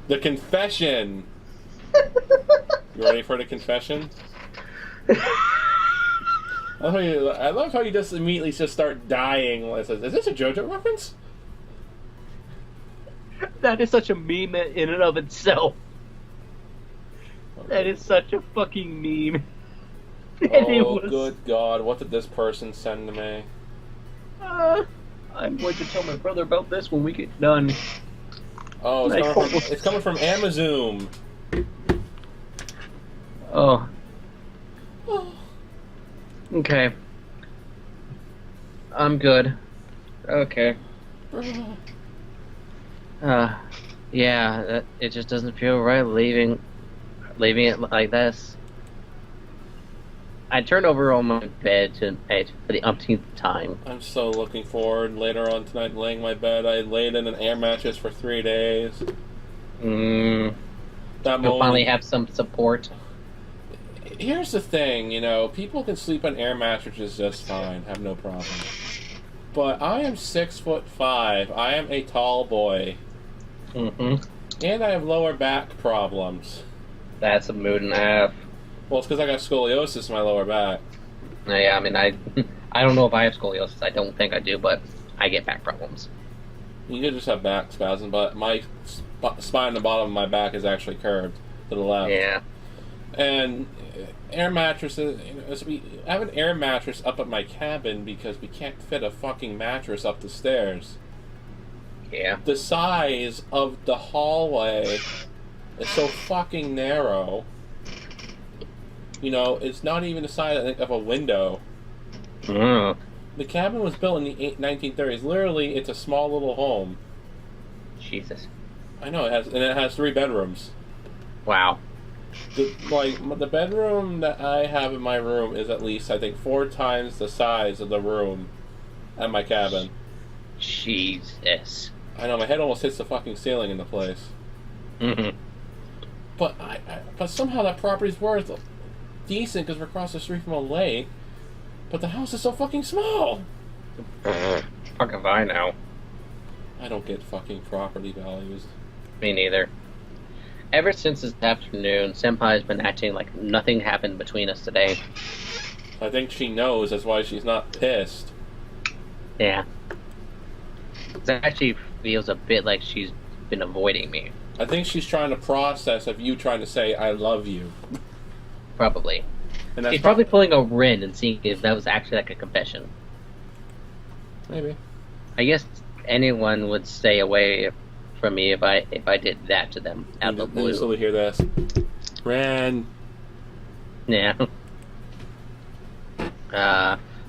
The confession. You ready for the confession? I love how you just immediately just start dying. Is this a JoJo reference? That is such a meme in and of itself. That is such a fucking meme. Oh, good God. What did this person send to me? I'm going to tell my brother about this when we get done. Oh, it's coming from Amazon. Oh. Okay. I'm good. Okay. Yeah, it just doesn't feel right leaving it like this. I turned over on my bed for the umpteenth time. I'm so looking forward later on tonight laying my bed. I laid in an air mattress for 3 days. You'll finally have some support. Here's the thing, you know, people can sleep on air mattresses just fine, have no problem. But I am 6'5". I am a tall boy. And I have lower back problems. That's a mood and a half. Well, it's because I got scoliosis in my lower back. Yeah, I mean, I don't know if I have scoliosis. I don't think I do, but I get back problems. You could just have back spasms, but my spine in the bottom of my back is actually curved to the left. Yeah. And air mattresses, you know, we have an air mattress up at my cabin because we can't fit a fucking mattress up the stairs. Yeah. The size of the hallway is so fucking narrow. You know, it's not even the size, I think, of a window. The cabin was built in the 1930s. Literally, it's a small little home. Jesus. I know, it has 3 bedrooms. Wow. The bedroom that I have in my room is at least, I think, 4 times the size of the room at my cabin. Jesus. I know, my head almost hits the fucking ceiling in the place. But but somehow that property's worth decent because we're across the street from a lake. But the house is so fucking small. Fuck if I know. I don't get fucking property values. Me neither. Ever since this afternoon, Senpai's been acting like nothing happened between us today. I think she knows, that's why she's not pissed. Yeah. It actually feels a bit like she's been avoiding me. I think she's trying to process of you trying to say, I love you. Probably. And that's she's probably pulling a Ren and seeing if that was actually like a confession. Maybe. I guess anyone would stay away from me if I did that to them out of the blue. You slowly hear this. Ren. Yeah.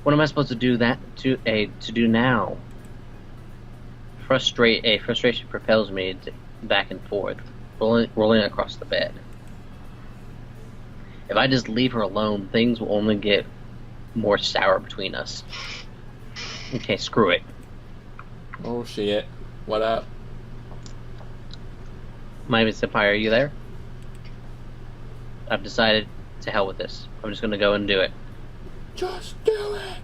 What am I supposed to do to do now? Frustration propels me back and forth, rolling across the bed. If I just leave her alone, things will only get more sour between us. Okay, screw it. Oh shit. What up? Miyabi Senpai, are you there? I've decided to hell with this. I'm just gonna go and do it. Just do it!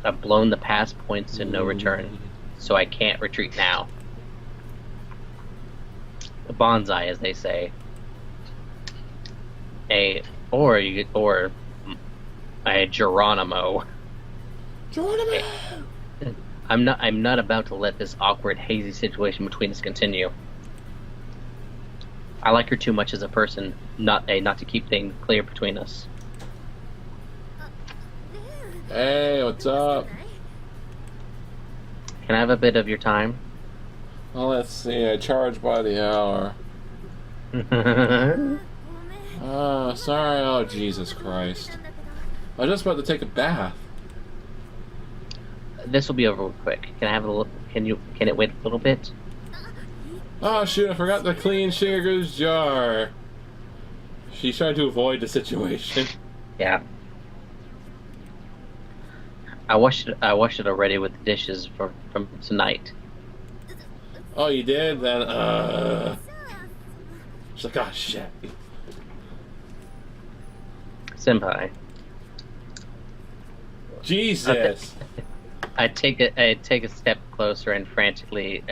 I've blown the past points to no return, so I can't retreat now. A bonsai, as they say. Or a Geronimo. Geronimo! I'm not about to let this awkward, hazy situation between us continue. I like her too much as a person, not to keep things clear between us. Hey, what's up? Can I have a bit of your time? Well, let's see. I charge by the hour. Sorry. Oh, Jesus Christ. I was just about to take a bath. This will be over quick. Can I have a little? Can it wait a little bit? Oh shoot! I forgot to clean Sugar's jar. She's trying to avoid the situation. Yeah. I washed it already with the dishes from tonight. Oh, you did? Then she's like, oh shit. Senpai. Jesus. I take a step closer and frantically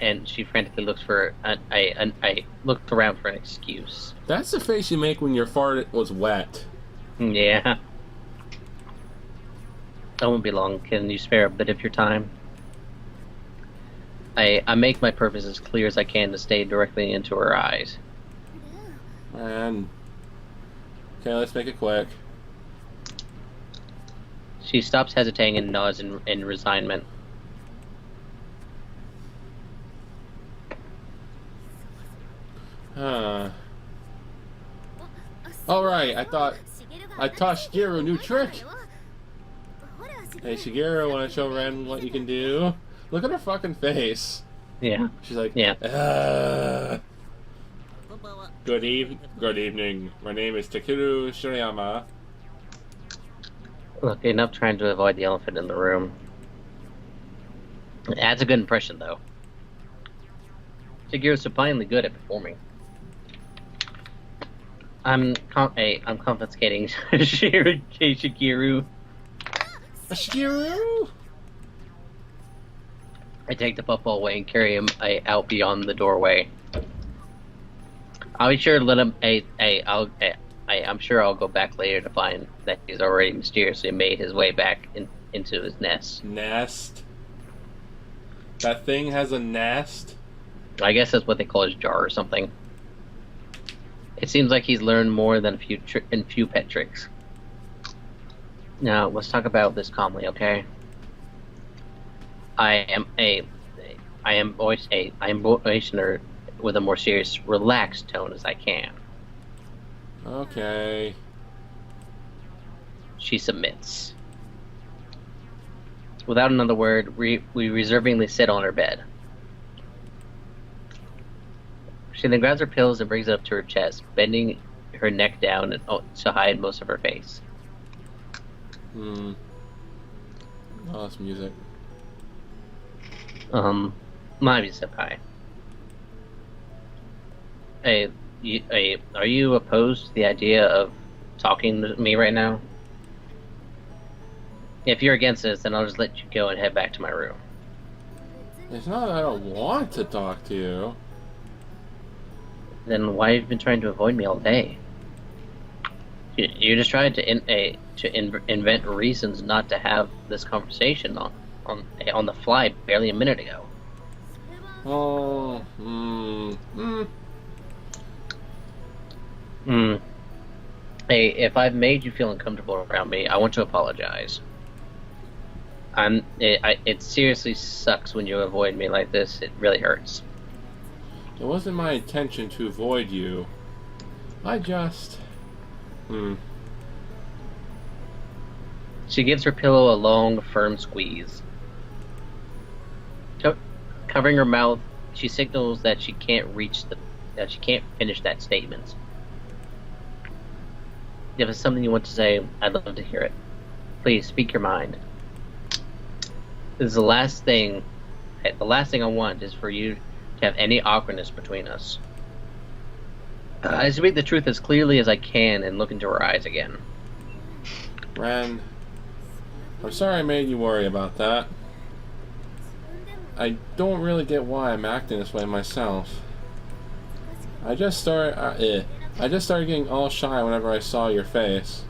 and she frantically looks for I looked around for an excuse. That's the face you make when your fart was wet. Yeah. That won't be long. Can you spare a bit of your time? I make my purpose as clear as I can to stay directly into her eyes. And okay, let's make it quick. She stops hesitating and nods in resignment. Alright, I taught Shigeru a new trick. Hey Shigeru, wanna show Ren what you can do? Look at her fucking face. Yeah. She's like, yeah. Good evening. My name is Takeru Shirayama. Look, enough trying to avoid the elephant in the room. It adds a good impression, though. Shigeru's surprisingly good at performing. I'm confiscating Shigeru. Shigeru! I take the football away and carry him out beyond the doorway. I'll be sure to let him. I'm sure I'll go back later to find that he's already mysteriously made his way back into his nest. Nest? That thing has a nest? I guess that's what they call his jar or something. It seems like he's learned more than a few pet tricks. Now, let's talk about this calmly, okay? I am voicing her with a more serious, relaxed tone as I can. Okay. She submits. Without another word, we reservingly sit on her bed. She then grabs her pillows and brings it up to her chest, bending her neck down to hide most of her face. Oh, that's music. Miyabi senpai. Are you opposed to the idea of talking to me right now? If you're against this, then I'll just let you go and head back to my room. It's not that I don't want to talk to you. Then why have you been trying to avoid me all day? You just tried to invent reasons not to have this conversation on the fly barely a minute ago. Hey, if I've made you feel uncomfortable around me, I want to apologize. It seriously sucks when you avoid me like this. It really hurts. It wasn't my intention to avoid you. I just... She gives her pillow a long, firm squeeze. Covering her mouth, she signals that she can't finish that statement. If it's something you want to say, I'd love to hear it. Please, speak your mind. This is the last thing I want is for you to have any awkwardness between us. I speak the truth as clearly as I can and look into her eyes again. Ren, I'm sorry I made you worry about that. I don't really get why I'm acting this way myself. I just started getting all shy whenever I saw your face.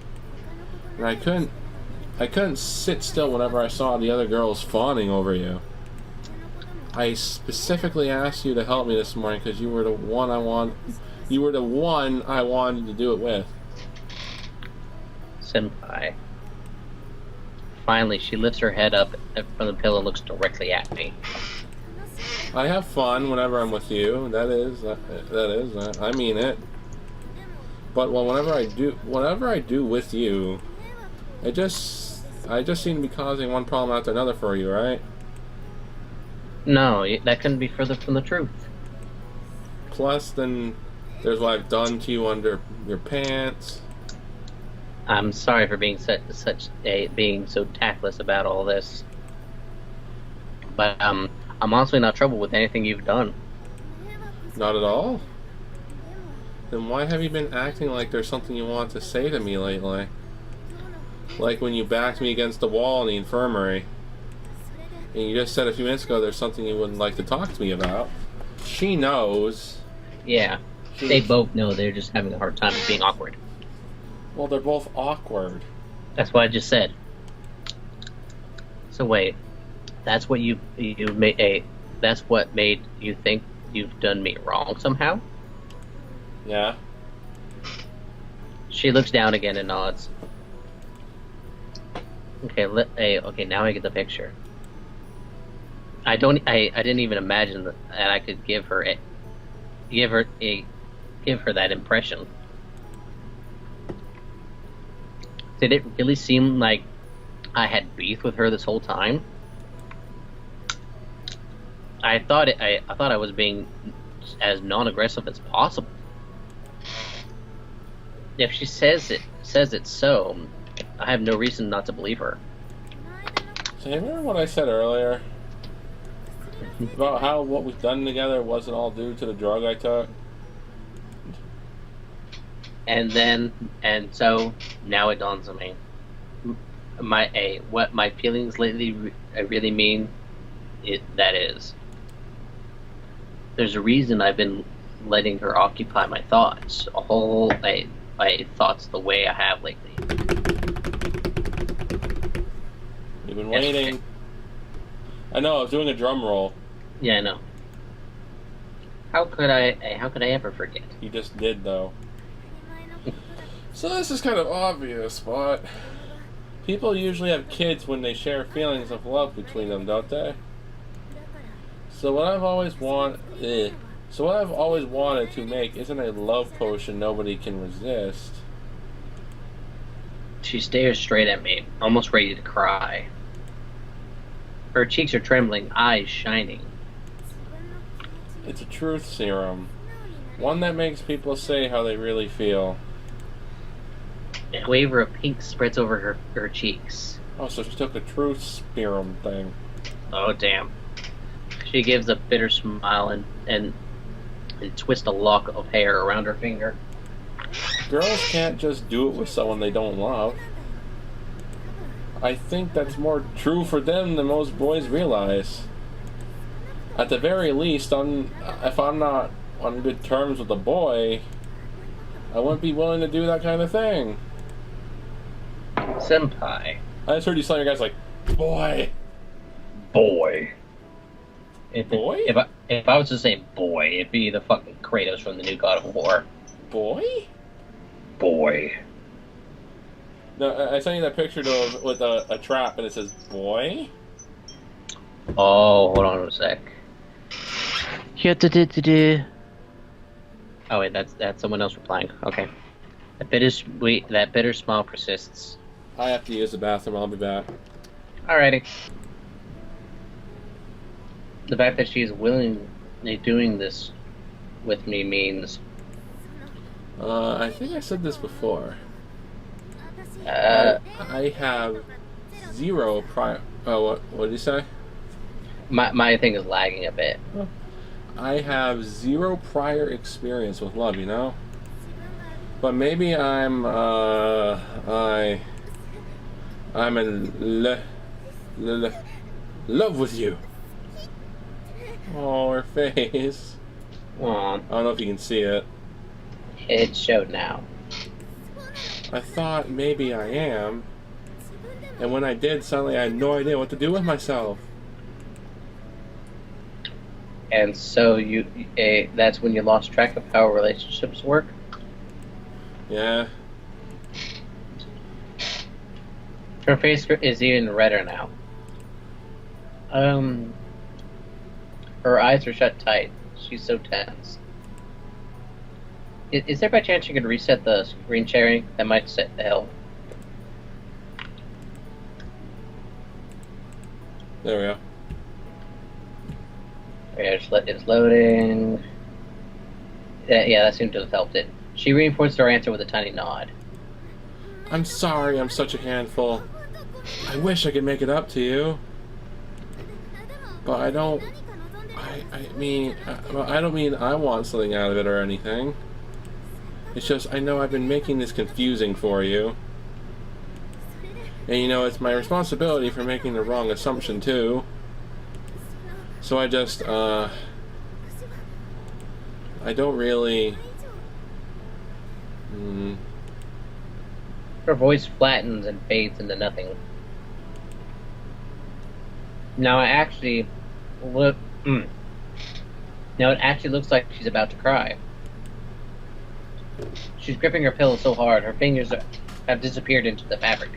And I couldn't sit still whenever I saw the other girls fawning over you. I specifically asked you to help me this morning because you were the one I wanted to do it with. Senpai. Finally, she lifts her head up from the pillow and looks directly at me. I have fun whenever I'm with you. I mean it. But whenever I do with you, I just seem to be causing one problem after another for you, right? No, that couldn't be further from the truth. Plus, then there's what I've done to you under your pants. I'm sorry for being being so tactless about all this. But I'm honestly not troubled with anything you've done. Not at all? Then why have you been acting like there's something you want to say to me lately? Like when you backed me against the wall in the infirmary. And you just said a few minutes ago there's something you wouldn't like to talk to me about. She knows. Yeah. They both know they're just having a hard time being awkward. Well, they're both awkward. That's what I just said. So wait, that's what you made that's what made you think you've done me wrong somehow? Yeah. She looks down again and nods. Okay, okay, now I get the picture. I didn't even imagine that I could give her that impression. Did it really seem like I had beef with her this whole time? I thought I was being as non-aggressive as possible. If she says it so, I have no reason not to believe her. So you remember what I said earlier? About how what we've done together wasn't all due to the drug I took? And so now it dawns on me. What my feelings lately really mean, that is. There's a reason I've been letting her occupy my thoughts. My thoughts the way I have lately. You've been waiting. I know, I was doing a drum roll. Yeah, I know. How could I ever forget? You just did, though. So this is kind of obvious, but people usually have kids when they share feelings of love between them, don't they? So what I've always wanted to make isn't a love potion nobody can resist. She stares straight at me, almost ready to cry. Her cheeks are trembling, eyes shining. It's a truth serum. One that makes people say how they really feel. A wave of pink spreads over her cheeks. Oh, so she took the truth serum thing. Oh, damn. She gives a bitter smile and twists a lock of hair around her finger. Girls can't just do it with someone they don't love. I think that's more true for them than most boys realize. At the very least, if I'm not on good terms with a boy, I wouldn't be willing to do that kind of thing. Senpai. I just heard you telling your guys like, boy. Boy. Boy? If I was to say boy, it'd be the fucking Kratos from the new God of War. Boy? Boy. No, I sent you that picture with a trap and it says boy. Oh, hold on a sec. Oh wait, that's someone else replying. Okay. That bitter smile persists. I have to use the bathroom, I'll be back. Alrighty. The fact that she's willingly doing this with me means... I think I said this before. I have zero prior... Oh, what did you say? My thing is lagging a bit. I have zero prior experience with love, you know? But maybe I'm in love with you. Oh, her face. Aw. I don't know if you can see it. It showed now. I thought maybe I am. And when I did, suddenly I had no idea what to do with myself. And so that's when you lost track of how relationships work? Yeah. Her face is even redder now. Her eyes are shut tight. She's so tense. Is there by chance you could reset the screen sharing? That might set the hell. There we go. Yeah, it's loading. Yeah, that seemed to have helped it. She reinforced her answer with a tiny nod. I'm sorry I'm such a handful. I wish I could make it up to you. But I don't... I mean I want something out of it or anything. It's just, I know I've been making this confusing for you. And you know, it's my responsibility for making the wrong assumption too. So I just, I don't really... Her voice flattens and fades into nothing. Now it actually looks like she's about to cry. She's gripping her pillow so hard, her fingers have disappeared into the fabric.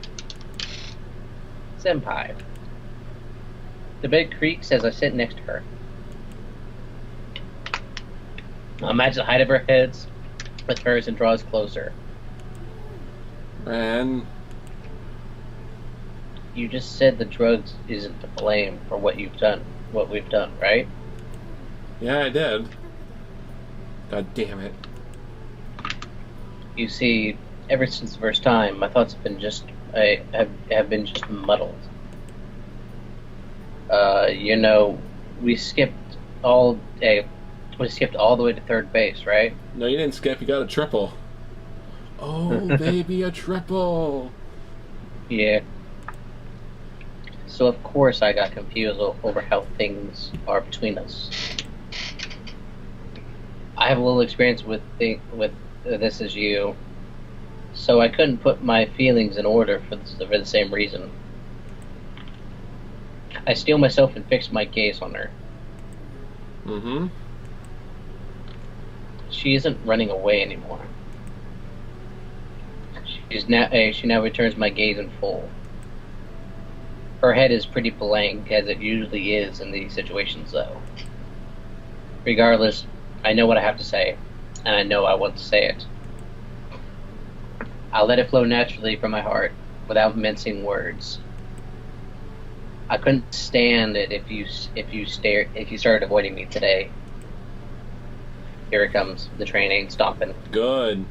Senpai. The bed creaks as I sit next to her. I match the height of her head with hers and draws closer. And you just said the drugs isn't to blame for what we've done, right? Yeah, I did. God damn it. You see, ever since the first time, my thoughts have been just muddled. We skipped all the way to third base, right? No, you didn't skip. You got a triple. Oh, baby, a triple. Yeah. So of course I got confused over how things are between us. I have a little experience with this as you, so I couldn't put my feelings in order for the same reason. I steel myself and fix my gaze on her. Mm-hmm. She isn't running away anymore. She now returns my gaze in full. Her head is pretty blank, as it usually is in these situations, though. Regardless, I know what I have to say, and I know I want to say it. I'll let it flow naturally from my heart, without mincing words. I couldn't stand it if you started avoiding me today. Here it comes. The train ain't stopping. Good.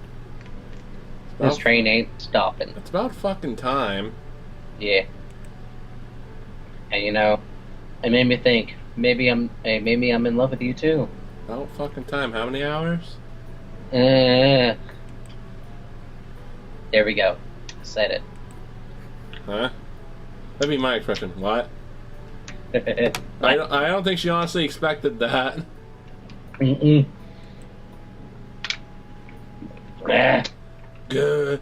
This train ain't stopping. It's about fucking time. Yeah. And it made me think, maybe I'm in love with you too. About fucking time. How many hours? There we go. Said it. Huh? That'd be my expression. What? I don't think she honestly expected that. Mm-mm. Good.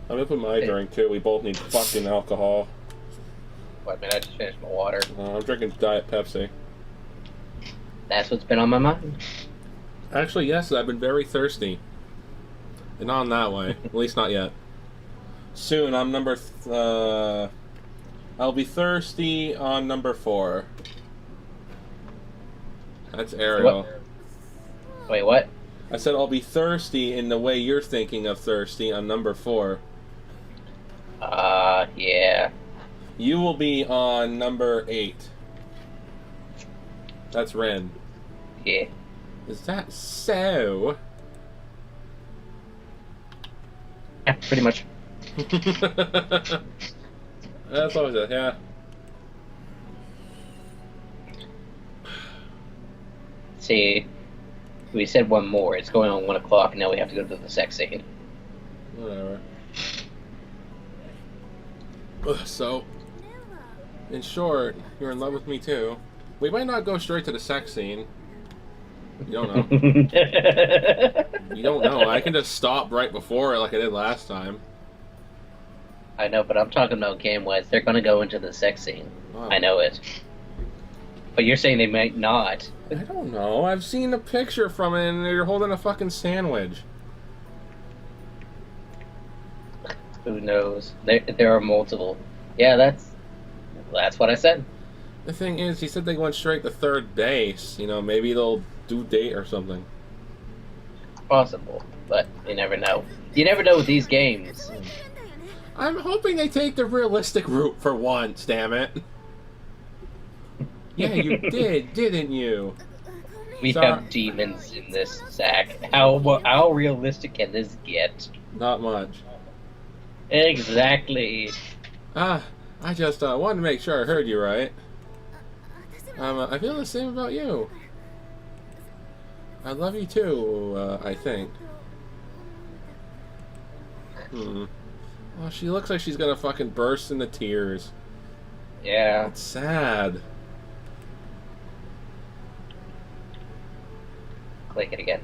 I'm gonna put my drink too. We both need fucking alcohol. Wait a minute, I just finished my water. I'm drinking Diet Pepsi. That's what's been on my mind. Actually, yes, I've been very thirsty. And not in that way. At least not yet. Soon, I'm I'll be thirsty on number 4. That's Ariel. What? Wait, what? I said I'll be thirsty in the way you're thinking of thirsty on number 4. Yeah. You will be on number 8. That's Ren. Yeah. Is that so? Yeah, pretty much. That's always it, yeah. See, we said one more. It's going on 1 o'clock, and now we have to go to the sex scene. Whatever. So, in short, you're in love with me too. We might not go straight to the sex scene. You don't know. You don't know. I can just stop right before it like I did last time. I know, but I'm talking about game-wise. They're gonna go into the sex scene. Oh. I know it. But you're saying they might not. I don't know. I've seen a picture from it and you're holding a fucking sandwich. Who knows? There are multiple. Yeah, that's what I said. The thing is, he said they went straight to third base. Maybe they'll do date or something. Possible, but you never know. You never know with these games. I'm hoping they take the realistic route for once, damn it. Yeah, you did, didn't you? We have demons in this sack. How realistic can this get? Not much. Exactly. I just wanted to make sure I heard you right. I feel the same about you. I love you too, I think. Well, she looks like she's gonna fucking burst into tears. Yeah. It's sad. click it again.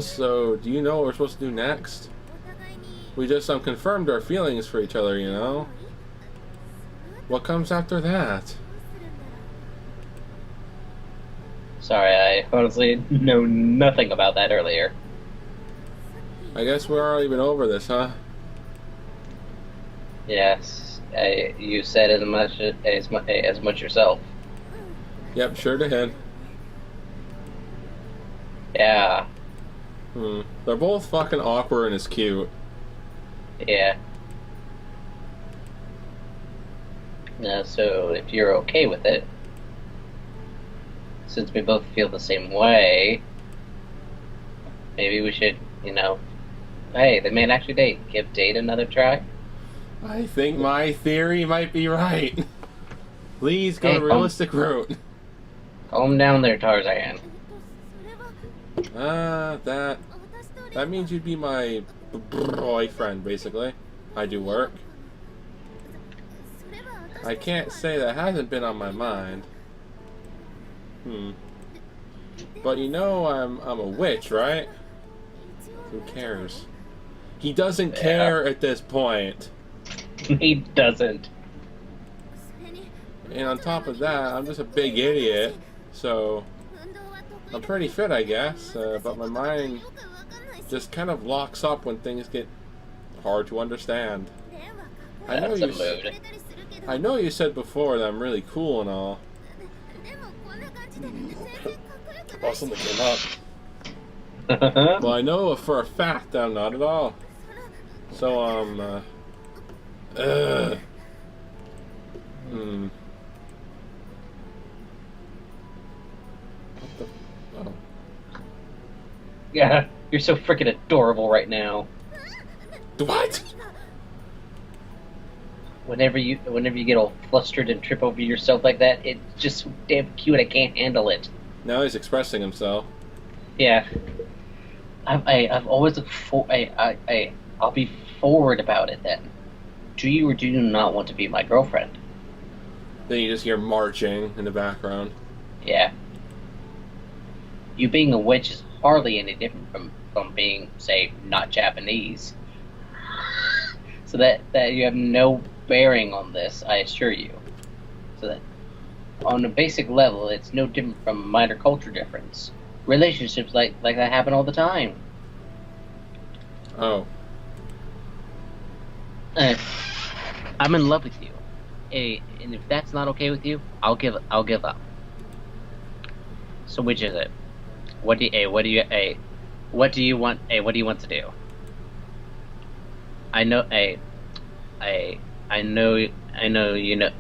So, do you know what we're supposed to do next? We just confirmed our feelings for each other, you know? What comes after that? Sorry, I honestly know nothing about that earlier. I guess we're already been over this, huh? Yes, you said as much yourself. Yep, sure did. Yeah. They're both fucking awkward and it's cute. Yeah. Now, so if you're okay with it, since we both feel the same way, maybe we should, you know, hey, they may actually date. Give date another try. I think my theory might be right. Please go the realistic route. Calm down there, Tarzan. That means you'd be my boyfriend, basically. I do work. I can't say that hasn't been on my mind. But you know I'm a witch, right? Who cares? He doesn't care at this point. He doesn't. And on top of that, I'm just a big idiot. So I'm pretty fit, I guess. But my mind just kind of locks up when things get hard to understand. I know you said before that I'm really cool and all. Oh, something came up. Well, I know for a fact that I'm not at all. So, What the... Oh. Yeah, you're so freaking adorable right now. What? Whenever you get all flustered and trip over yourself like that, it's just so damn cute. I can't handle it. Now he's expressing himself. Yeah, I've always looked for. I'll be forward about it then. Do you or do you not want to be my girlfriend? Then you just hear marching in the background. Yeah. You being a witch is hardly any different from being, say, not Japanese. So that you have no bearing on this, I assure you. So that on a basic level, it's no different from a minor culture difference. Relationships like that happen all the time. Oh. I'm in love with you. And if that's not okay with you, I'll give up. So which is it? What do you want to do? I know you know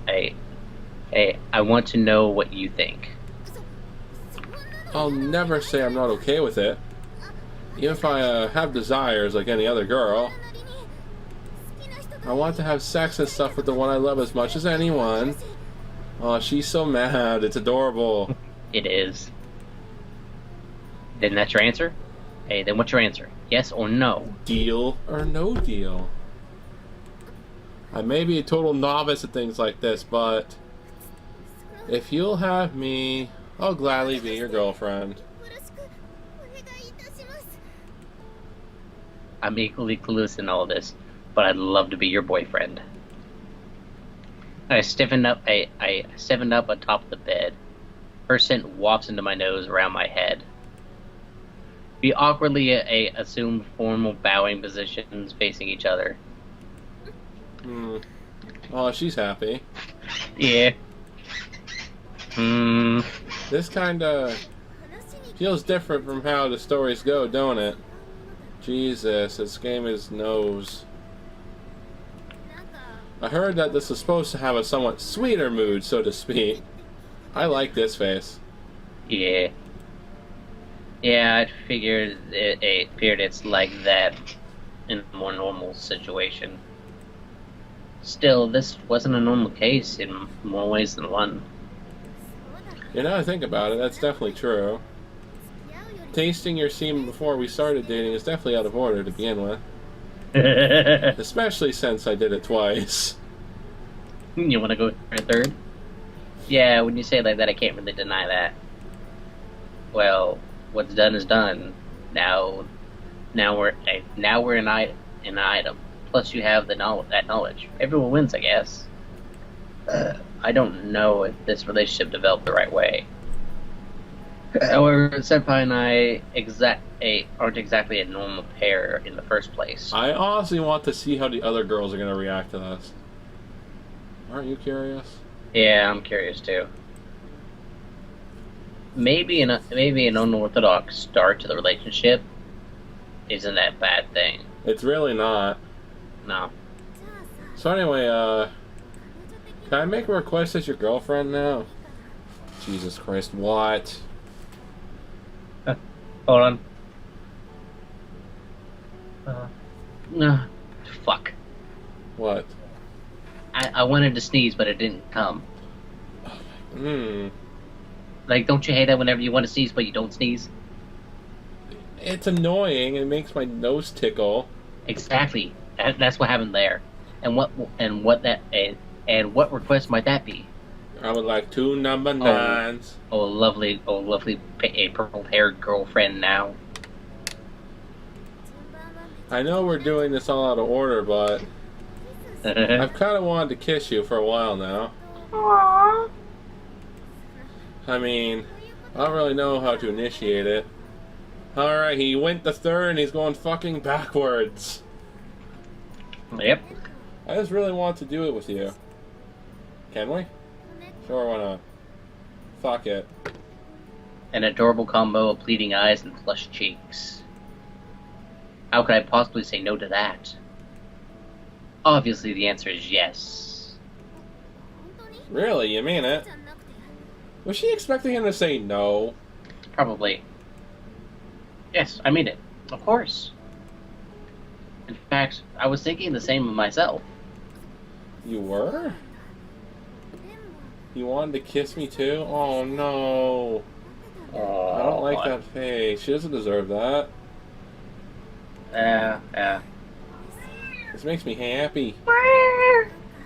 I want to know what you think. I'll never say I'm not okay with it. Even if I have desires like any other girl. I want to have sex and stuff with the one I love as much as anyone. Oh, she's so mad. It's adorable. It is. Then that's your answer? Hey, then what's your answer? Yes or no? Deal or no deal? I may be a total novice at things like this, but if you'll have me, I'll gladly be your girlfriend. I'm equally clueless in all this, but I'd love to be your boyfriend. I stiffened up atop the bed. Her scent wafts into my nose around my head. We awkwardly assumed formal bowing positions facing each other. Oh, she's happy. Yeah. This kinda feels different from how the stories go, don't it? Jesus, this game is nose. I heard that this is supposed to have a somewhat sweeter mood, so to speak. I like this face. Yeah. Yeah, I figured it's like that in a more normal situation. Still, this wasn't a normal case in more ways than one. You know, I think about it, that's definitely true. Tasting your semen before we started dating is definitely out of order to begin with. Especially since I did it twice. You want to go for a third? Yeah, when you say it like that, I can't really deny that. Well, what's done is done. Now we're an item. Plus, you have that knowledge. Everyone wins, I guess. I don't know if this relationship developed the right way. However, Senpai and I aren't exactly a normal pair in the first place. I honestly want to see how the other girls are going to react to this. Aren't you curious? Yeah, I'm curious too. Maybe an unorthodox start to the relationship isn't that bad thing. It's really not. No. So anyway, can I make a request as your girlfriend now? Jesus Christ, what? Hold on. Fuck. What? I wanted to sneeze, but it didn't come. Like, don't you hate that whenever you want to sneeze, but you don't sneeze? It's annoying. It makes my nose tickle. Exactly. That's what happened there. And what request might that be? I would like 2 number 9s. Lovely, a purple-haired girlfriend now. I know we're doing this all out of order, but I've kind of wanted to kiss you for a while now. Aww. I mean, I don't really know how to initiate it. Alright, he went the third and he's going fucking backwards. Yep. I just really want to do it with you. Can we? Sure, why not? Fuck it. An adorable combo of pleading eyes and flushed cheeks. How could I possibly say no to that? Obviously, the answer is yes. Really? You mean it? Was she expecting him to say no? Probably. Yes, I mean it. Of course. In fact, I was thinking the same of myself. You were? You wanted to kiss me too? Oh no. I don't like that face. She doesn't deserve that. Yeah. This makes me happy.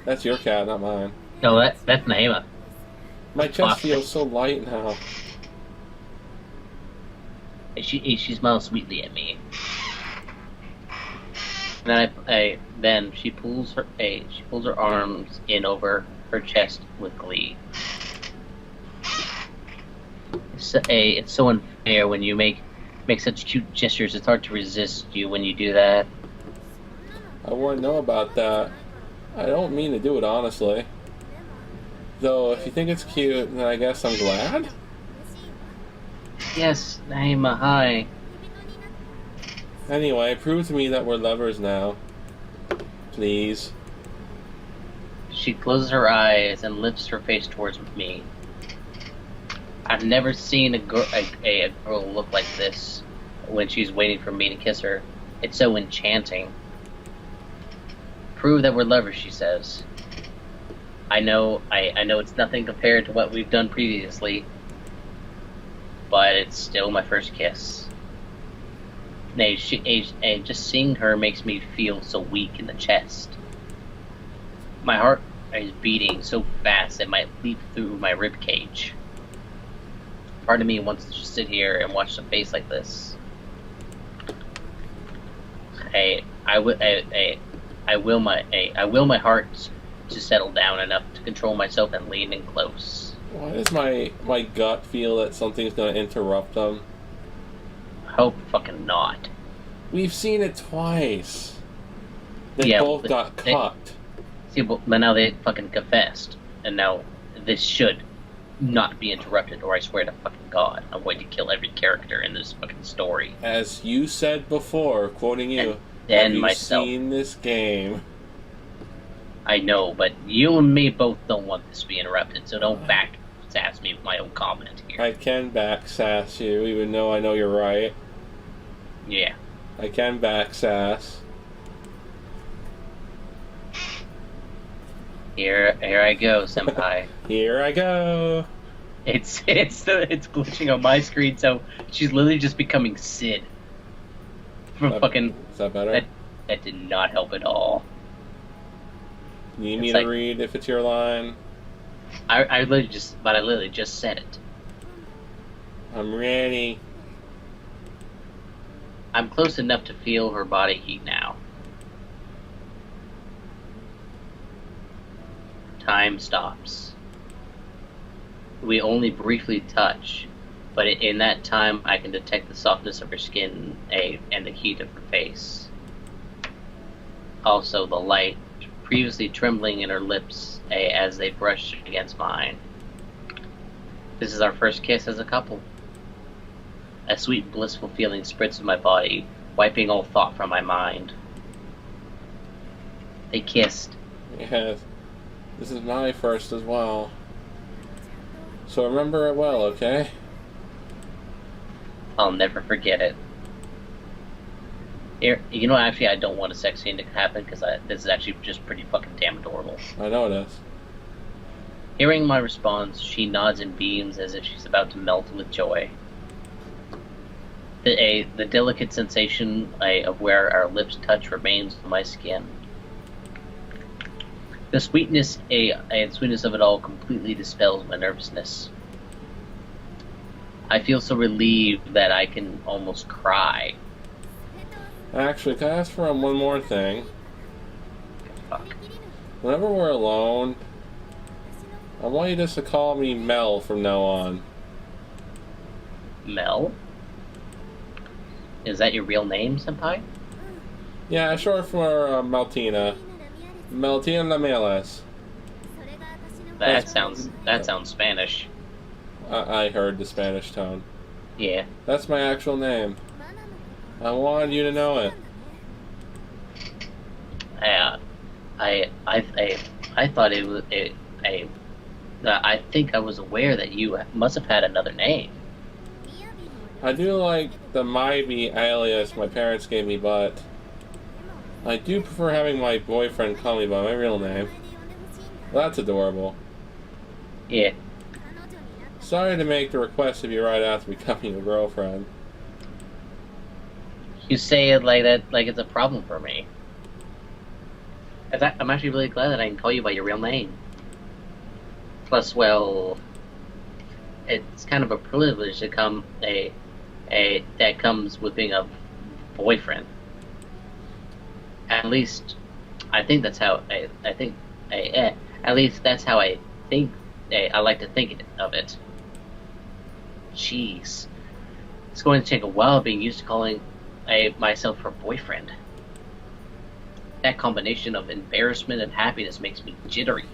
That's your cat, not mine. No, that's Naima. My chest feels so light now. She smiles sweetly at me. And then she pulls her arms in over her chest with glee. It's so unfair when you make such cute gestures. It's hard to resist you when you do that. I wouldn't know about that. I don't mean to do it honestly. Though, if you think it's cute, then I guess I'm glad? Yes, Naima, hi. Anyway, prove to me that we're lovers now. Please. She closes her eyes and lifts her face towards me. I've never seen a girl look like this when she's waiting for me to kiss her. It's so enchanting. Prove that we're lovers, she says. I know it's nothing compared to what we've done previously, but it's still my first kiss. Just seeing her makes me feel so weak in the chest. My heart is beating so fast it might leap through my rib cage. Part of me wants to just sit here and watch a face like this. I will my heart to settle down enough to control myself and lean in close. Why does my gut feel that something's gonna interrupt them? Hope fucking not. We've seen it twice. They both got cut. But now they fucking confessed, and now this should not be interrupted, or I swear to fucking God, I'm going to kill every character in this fucking story. As you said before, quoting you, and have you myself. Seen this game? I know, but you and me both don't want this to be interrupted, so don't back sass me with my own comment here. I can back sass you, even though I know you're right. Yeah. I can back sass. Here I go, senpai. Here I go. It's glitching on my screen, so she's literally just becoming Sid. From fucking. Is that better? That did not help at all. You need me to read if it's your line? I literally just said it. I'm ready. I'm close enough to feel her body heat now. Time stops. We only briefly touch, but in that time I can detect the softness of her skin and the heat of her face. Also the light previously trembling in her lips as they brush against mine. This is our first kiss as a couple. A sweet, blissful feeling spreads through my body, wiping all thought from my mind. They kissed. Yes. This is my first as well. So remember it well, okay? I'll never forget it. Here, you know, actually, I don't want a sex scene to happen because this is actually just pretty fucking damn adorable. I know it is. Hearing my response, she nods and beams as if she's about to melt with joy. The delicate sensation of where our lips touch remains on my skin. The sweetness and sweetness of it all completely dispels my nervousness. I feel so relieved that I can almost cry. Actually, can I ask for one more thing? Fuck. Whenever we're alone, I want you just to call me Mel from now on. Mel? Is that your real name, senpai? Yeah, short for Maltina. Maltina Lamelas. That sounds Spanish. I heard the Spanish tone. Yeah. That's my actual name. I wanted you to know it. I thought it was I think I was aware that you must have had another name. I do like the Miyabi alias my parents gave me, but I do prefer having my boyfriend call me by my real name. That's adorable. Yeah. Sorry to make the request of you right after becoming a girlfriend. You say it like that, like it's a problem for me. I'm actually really glad that I can call you by your real name. Plus, well, it's kind of a privilege to come that comes with being a boyfriend. At least, I think that's how at least that's how I think. I like to think of it. Jeez, it's going to take a while being used to calling myself her boyfriend. That combination of embarrassment and happiness makes me jittery.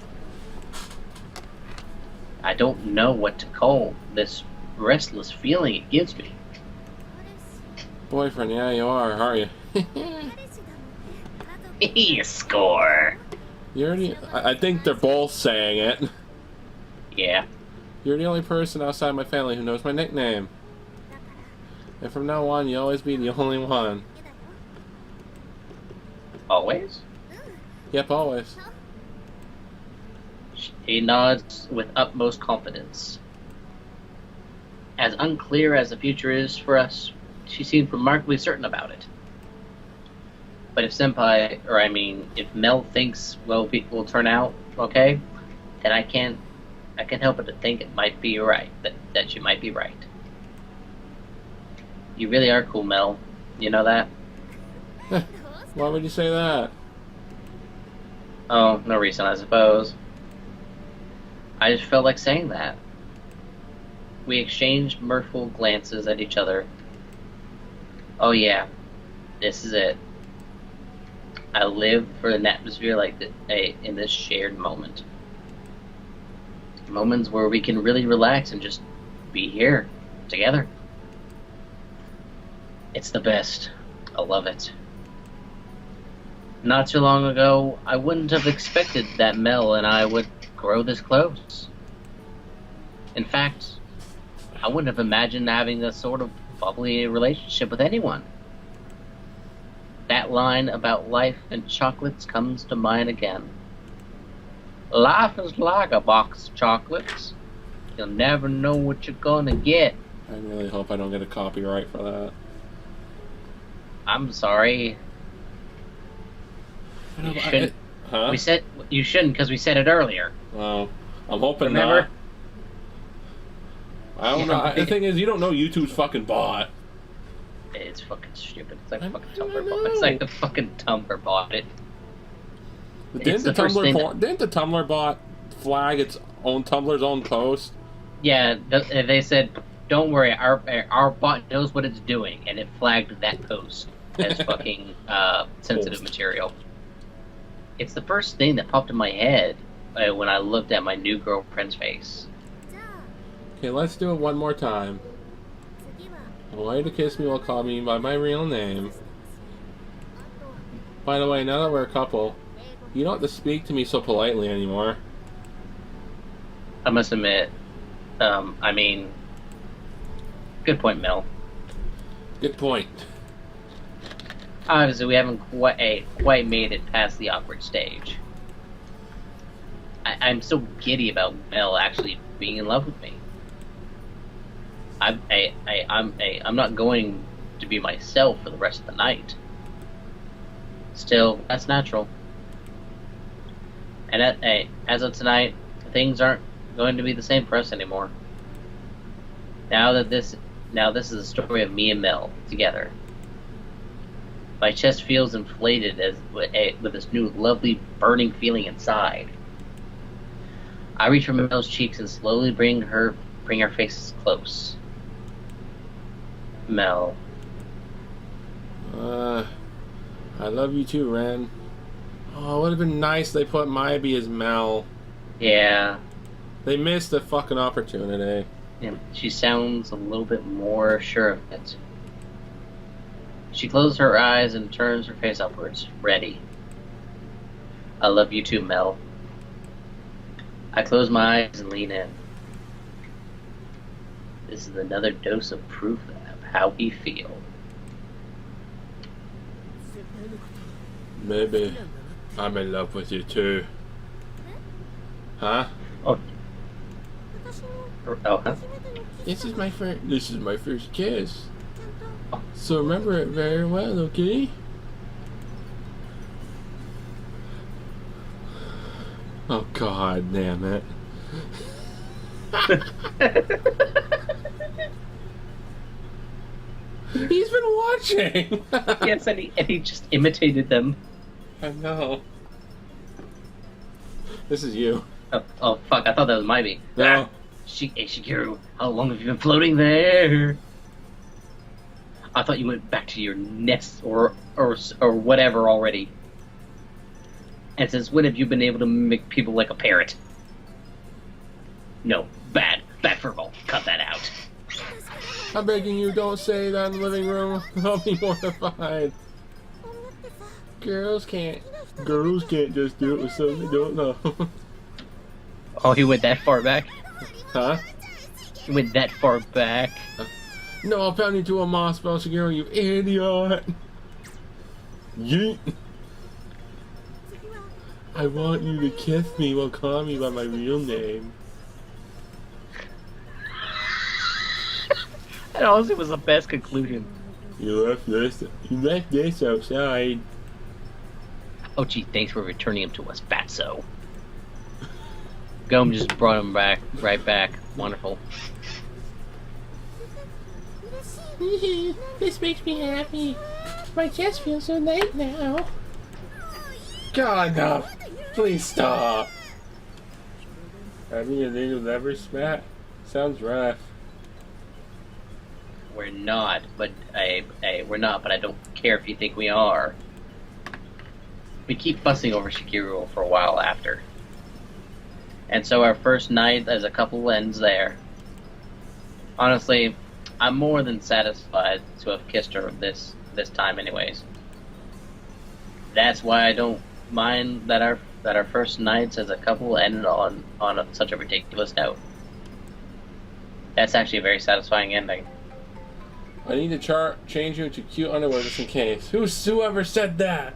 I don't know what to call this restless feeling it gives me. Boyfriend, yeah, you are, aren't you? You score. I think they're both saying it. Yeah. You're the only person outside my family who knows my nickname. And from now on, you'll always be the only one. Always? Yep, always. She nods with utmost confidence. As unclear as the future is for us, she seems remarkably certain about it. But if if Mel thinks will turn out okay, then I can't help but to think it might be right, that she might be right. You really are cool, Mel. You know that? Why would you say that? Oh, no reason, I suppose. I just felt like saying that. We exchanged mirthful glances at each other. Oh yeah, this is it. I live for an atmosphere like this, in this shared moment. Moments where we can really relax and just be here, together. It's the best. I love it. Not too long ago, I wouldn't have expected that Mel and I would grow this close. In fact, I wouldn't have imagined having a sort of bubbly relationship with anyone. That line about life and chocolates comes to mind again. Life is like a box of chocolates. You'll never know what you're gonna get. I really hope I don't get a copyright for that. I'm sorry. You shouldn't. Huh? We said you shouldn't because we said it earlier. Well, I'm hoping Remember? I don't know. The thing is, you don't know YouTube's fucking bot. It's fucking stupid. It's like a fucking Tumblr bot. It's like the fucking Tumblr bot. Didn't the Tumblr bot flag its own Tumblr's own post? Yeah, they said, "Don't worry, our bot knows what it's doing," and it flagged that post as fucking sensitive material. It's the first thing that popped in my head when I looked at my new girlfriend's face. Okay, let's do it one more time. I want you to kiss me while calling me by my real name. By the way, now that we're a couple, you don't have to speak to me so politely anymore. I must admit, I mean, good point, Mel. Good point. Obviously, we haven't quite made it past the awkward stage. I'm so giddy about Mel actually being in love with me. I'm not going to be myself for the rest of the night. Still, that's natural. And as of tonight, things aren't going to be the same for us anymore. Now this is the story of me and Mel together. My chest feels inflated with this new lovely burning feeling inside. I reach for Mel's cheeks and slowly bring our faces close. Mel. I love you too, Ren. Oh, it would have been nice they put Miyabi as Mel. Yeah. They missed the fucking opportunity. Yeah, she sounds a little bit more sure of it. She closes her eyes and turns her face upwards, ready. I love you too, Mel. I close my eyes and lean in. This is another dose of proof of how we feel. Maybe I'm in love with you too. Huh? Oh, huh? This is my first kiss. So remember it very well, okay? Oh god damn it. He's been watching! Yes, and he just imitated them. I know. This is you. Oh fuck, I thought that was Miyabi. No. Shigeru, how long have you been floating there? I thought you went back to your nest or whatever already. And since when have you been able to mimic people like a parrot? No, bad furball. Cut that out. I'm begging you, don't say that in the living room. I'll be mortified. Girls can't just do it with something they don't know. Oh, he went that far back? Huh? He went that far back? No, I'll pound you to a moss spell, Shigeru, you idiot! Yeet! I want you to kiss me while calling me by my real name. That honestly was the best conclusion. You left this outside. Oh gee, thanks for returning him to us, fatso. Gome just brought him back, right back. Wonderful. This makes me happy. My chest feels so light now. God, no. Please stop. Having your needle never spat? Sounds rough. We're not, but I don't care if you think we are. We keep fussing over Shigeru for a while after. And so our first night as a couple ends there. Honestly, I'm more than satisfied to have kissed her this time anyways. That's why I don't mind that our first nights as a couple ended on such a ridiculous note. That's actually a very satisfying ending. I need to change you to cute underwear just in case. Whoever said that?